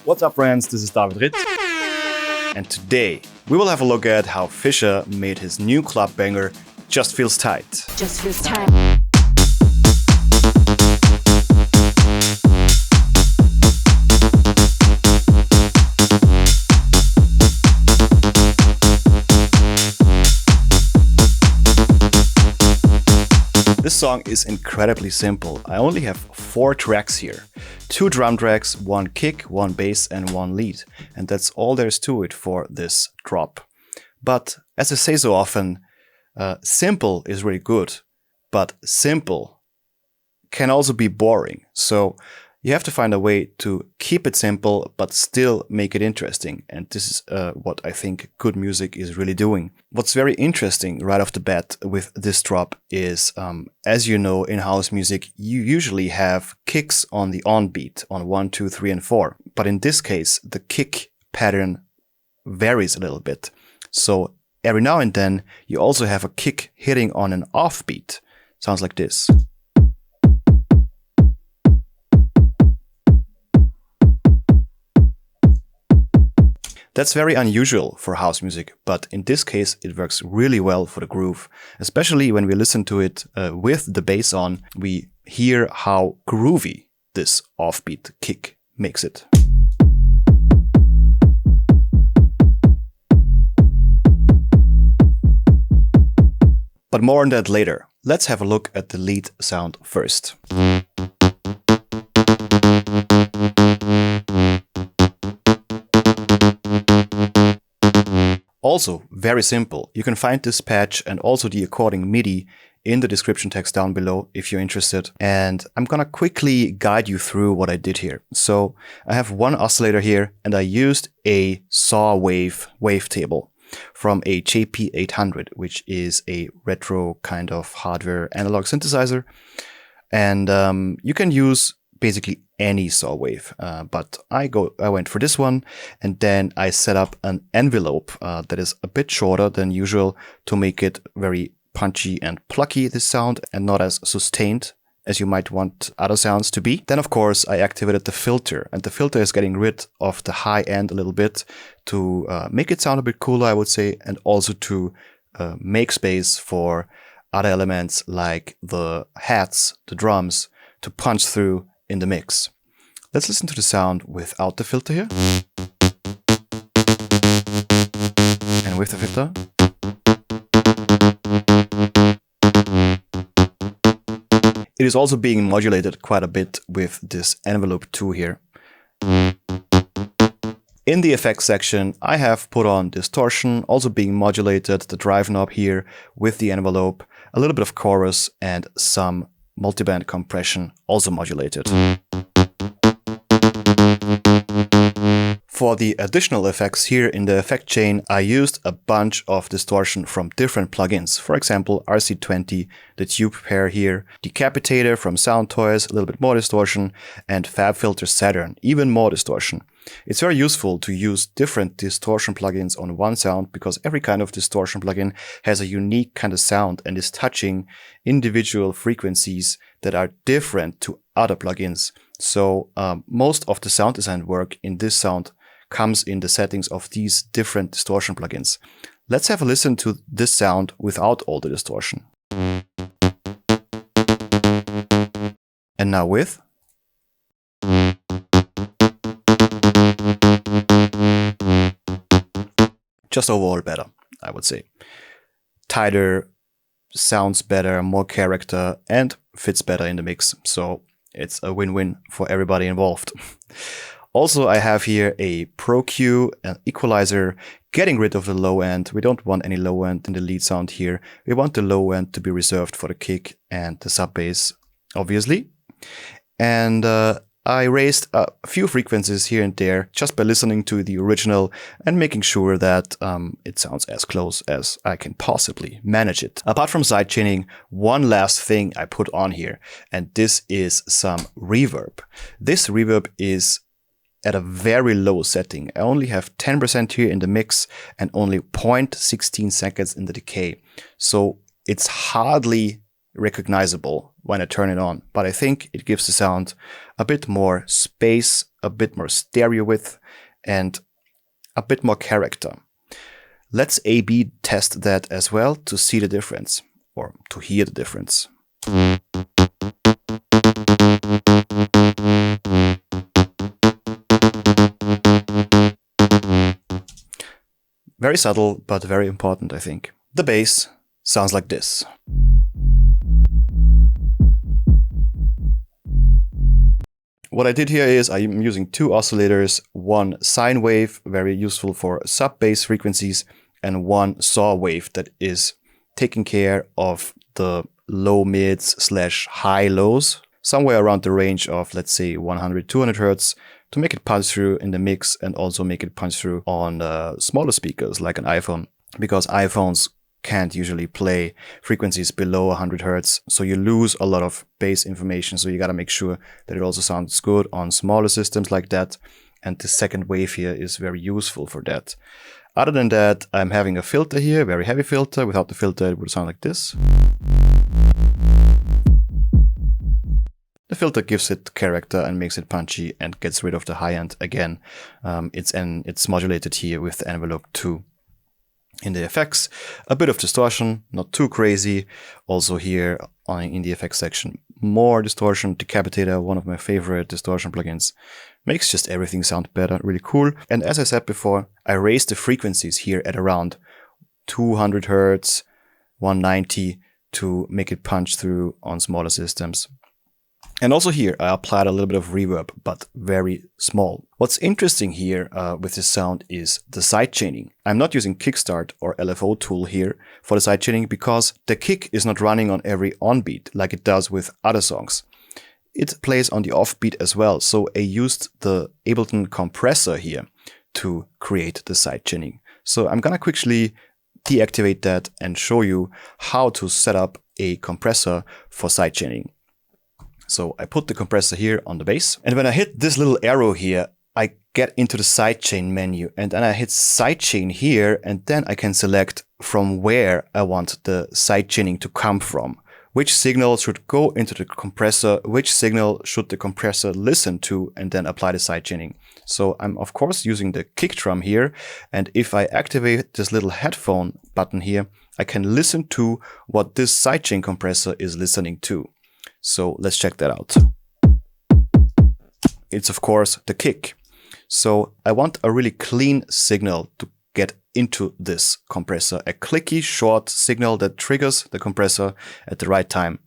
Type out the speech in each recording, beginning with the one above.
What's up, friends? This is David Ritz. And today, we will have a look at how Fischer made his new club banger, Just Feels Tight. Just feels tight. This song is incredibly simple. I only have 4 tracks here. 2 drum tracks, 1 kick, 1 bass and 1 lead. And that's all there is to it for this drop. But as I say so often, simple is really good, but simple can also be boring. So you have to find a way to keep it simple, but still make it interesting. And this is what I think good music is really doing. What's very interesting right off the bat with this drop is, as you know, in house music, you usually have kicks on the on beat on 1, 2, 3, and 4. But in this case, the kick pattern varies a little bit. So every now and then, you also have a kick hitting on an off beat. Sounds like this. That's very unusual for house music, but in this case it works really well for the groove. Especially when we listen to it with the bass on, we hear how groovy this offbeat kick makes it. But more on that later. Let's have a look at the lead sound first. Also, very simple. You can find this patch and also the according MIDI in the description text down below if you're interested. And I'm gonna quickly guide you through what I did here. So I have 1 oscillator here and I used a saw wavetable from a JP800, which is a retro kind of hardware analog synthesizer. And you can use basically any saw wave, but I went for this one, and then I set up an envelope that is a bit shorter than usual to make it very punchy and plucky, this sound, and not as sustained as you might want other sounds to be. Then of course I activated the filter, and the filter is getting rid of the high end a little bit to make it sound a bit cooler, I would say, and also to make space for other elements like the hats, the drums, to punch through in the mix. Let's listen to the sound without the filter here. And with the filter. It is also being modulated quite a bit with this envelope 2 here. In the effects section, I have put on distortion, also being modulated, the drive knob here with the envelope, a little bit of chorus and some multiband compression also modulated. For the additional effects here in the effect chain, I used a bunch of distortion from different plugins. For example, RC20, the tube pair here, Decapitator from Soundtoys, a little bit more distortion, and FabFilter Saturn, even more distortion. It's very useful to use different distortion plugins on one sound because every kind of distortion plugin has a unique kind of sound and is touching individual frequencies that are different to other plugins. So most of the sound design work in this sound comes in the settings of these different distortion plugins. Let's have a listen to this sound without all the distortion. And now with. Just overall better, I would say. Tighter, sounds better, more character, and fits better in the mix. So it's a win-win for everybody involved. Also, I have here a Pro Q, an equalizer, getting rid of the low end. We don't want any low end in the lead sound here. We want the low end to be reserved for the kick and the sub bass, obviously. And I raised a few frequencies here and there just by listening to the original and making sure that it sounds as close as I can possibly manage it. Apart from sidechaining, one last thing I put on here, and this is some reverb. This reverb is at a very low setting. I only have 10% here in the mix and only 0.16 seconds in the decay. So it's hardly recognizable when I turn it on, but I think it gives the sound a bit more space a bit more stereo width, and a bit more character. Let's A/B test that as well to see the difference, or to hear the difference. Very subtle, but very important, I think. The bass sounds like this. What I did here is I'm using two oscillators, one sine wave, very useful for sub-bass frequencies, and one saw wave that is taking care of the low mids / high lows, somewhere around the range of, let's say, 100, 200 Hertz, to make it punch through in the mix and also make it punch through on smaller speakers like an iPhone, because iPhones can't usually play frequencies below 100 Hertz, so you lose a lot of bass information. So you gotta make sure that it also sounds good on smaller systems like that, and the second wave here is very useful for that. Other than that, I'm having a filter here, very heavy filter. Without the filter, it would sound like this. The filter gives it character and makes it punchy and gets rid of the high end. Again, it's modulated here with the envelope 2. In the effects, a bit of distortion, not too crazy. Also here in the effects section, more distortion. Decapitator, one of my favorite distortion plugins, makes just everything sound better, really cool. And as I said before, I raised the frequencies here at around 200 Hertz, 190 to make it punch through on smaller systems. And also here, I applied a little bit of reverb, but very small. What's interesting here with this sound is the sidechaining. I'm not using Kickstart or LFO tool here for the sidechaining because the kick is not running on every on-beat like it does with other songs. It plays on the off-beat as well, so I used the Ableton compressor here to create the sidechaining. So I'm gonna quickly deactivate that and show you how to set up a compressor for sidechaining. So I put the compressor here on the bass, and when I hit this little arrow here, I get into the sidechain menu, and then I hit sidechain here, and then I can select from where I want the sidechaining to come from. Which signal should go into the compressor, which signal should the compressor listen to, and then apply the sidechaining. So I'm of course using the kick drum here, and if I activate this little headphone button here, I can listen to what this sidechain compressor is listening to. So let's check that out. It's of course the kick. So I want a really clean signal to get into this compressor, a clicky short signal that triggers the compressor at the right time.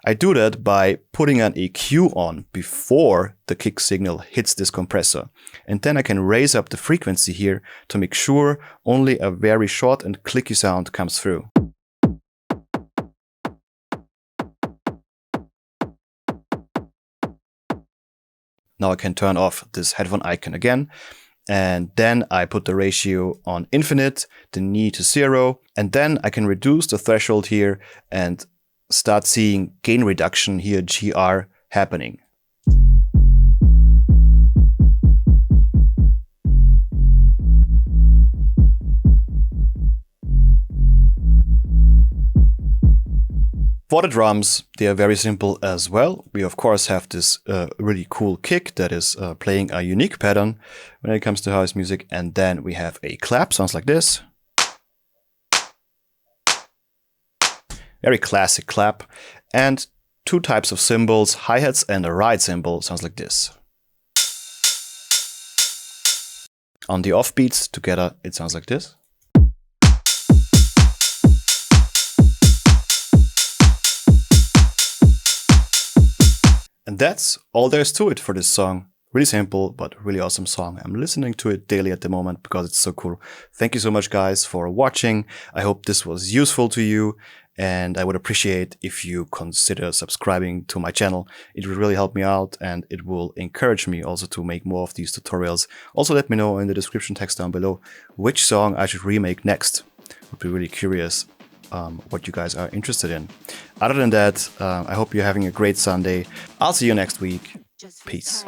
I do that by putting an EQ on before the kick signal hits this compressor. And then I can raise up the frequency here to make sure only a very short and clicky sound comes through. Now I can turn off this headphone icon again, and then I put the ratio on infinite, the knee to 0, and then I can reduce the threshold here and start seeing gain reduction here, GR, happening. For the drums, they are very simple as well. We of course have this really cool kick that is playing a unique pattern when it comes to house music. And then we have a clap, sounds like this. Very classic clap. And two types of cymbals, hi-hats and a ride cymbal, sounds like this. On the offbeats together, it sounds like this. And that's all there is to it for this song. Really simple, but really awesome song. I'm listening to it daily at the moment because it's so cool. Thank you so much, guys, for watching. I hope this was useful to you, and I would appreciate if you consider subscribing to my channel. It would really help me out, and it will encourage me also to make more of these tutorials. Also, let me know in the description text down below which song I should remake next. Would be really curious what you guys are interested in. Other than that, I hope you're having a great Sunday. I'll see you next week. Peace.